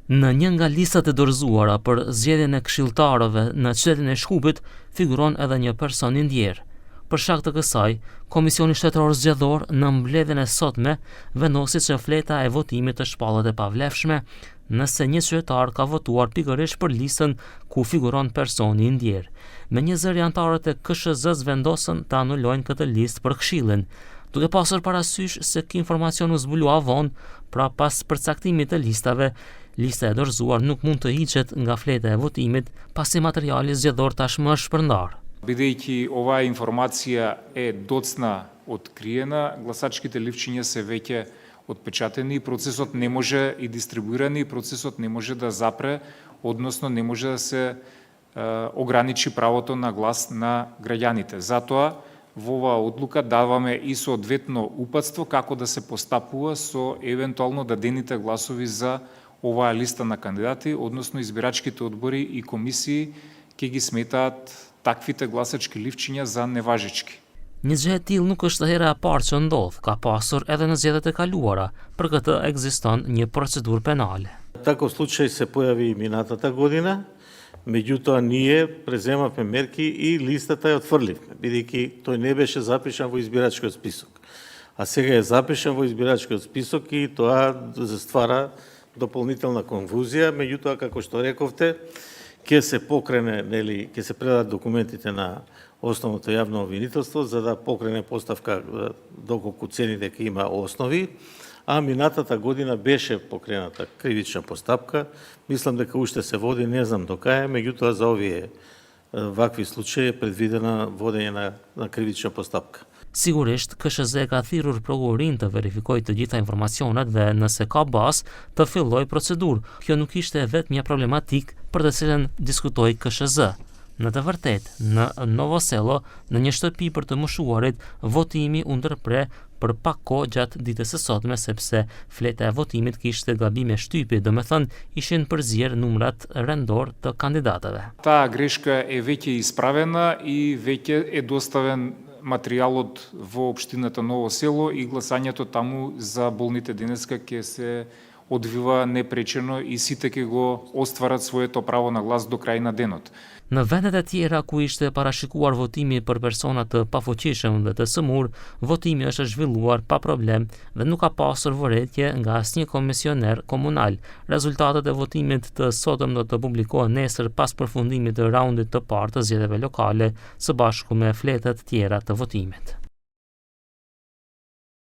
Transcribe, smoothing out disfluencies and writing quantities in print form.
Në një nga listat e dorëzuara për zgjedhjen e këshilltarëve në qytetin e Shkupit figuron edhe një person i ndjerë. Për shkak të kësaj, Komisioni Shtetëror Zgjedhor në mbledhjen e sotme vendosi që fleta e votimit të shpallet e pavlefshme nëse një qytetar ka votuar pikërisht për listën ku figuron personi i ndjerë. Me një zëri anëtarët e KSZ-s vendosën të anulojnë këtë listë për Këshillin, duke pasur parasysh se ky informacion u zbulua vonë, pra pas përcaktimit të listave, lista e dorëzuar nuk mund të hiqet nga fleta e votimit pasi materiali zgjedhor tashmë është shpërndar. Бидејќи оваа информација е доцна откриена, гласачките ливчиња се веќе отпечатени, процесот не може и дистрибуирани, процесот не може да запре, односно не може да се ограничи правото на глас на граѓаните. Затоа во оваа одлука даваме и соодветно упатство како да се постапува со евентуално дадените гласови за оваа листа на кандидати, односно избирачките одбори и комисии ќе ги сметаат таквите гласачки ливчиња за неважечки. Një gjë e tillë nuk është hera e parë që ndodh, ka pasur edhe në zgjedhjet e kaluara. Për këtë ekziston një procedurë penale. Таков случај се појави и минатата година, меѓутоа ние преземавме мерки и листата ја отфрливме, бидејќи тој не беше запишан во избирачкиот список. А сега е запишан во избирачкиот список и тоа ствара дополнителна конфузија, меѓутоа како што рековте, ќе се покрене, ќе се предадат документите на основното јавно обвинителство за да покрене поставка доколку цени дека има основи, а минатата година беше покрената кривична постапка. Мислам дека уште се води, не знам до кај, меѓутоа за овие вакви случаи е предвидена водење на кривична постапка. Sigurisht, KSZ ka thirrur prokurorin të verifikojë të gjitha informacionet dhe nëse ka bazë të fillojë procedurë. Kjo nuk ishte vetëm një problematik për të cilën diskutoi KSZ. Në të vërtetë, në Novo Selo, në një shtëpi për të moshuarit, votimi u ndërpre për pak kohë gjatë ditës së sotme sepse fleta e votimit kishte gabime shtypje, domethënë ishin përzier numrat rendor të kandidatëve. Таа грешка е веќе исправена и веќе е доставен материјалот во општината Ново Село и гласањето таму за болните денеска ќе се одвива непречено и сите ќе го остварат своето право на глас до крај на денот. Në vendet e tjera ku ishte parashikuar votimi për persona të pafuqishëm dhe të sëmur, votimi është zhvilluar pa problem dhe nuk ka pasur vërejtje nga asnjë komisioner komunal. Rezultatet e votimit të sotëm do të publikohen nesër pas përfundimit të raundit të parë të zgjedhjeve lokale së bashku me fletët tjera të votimit.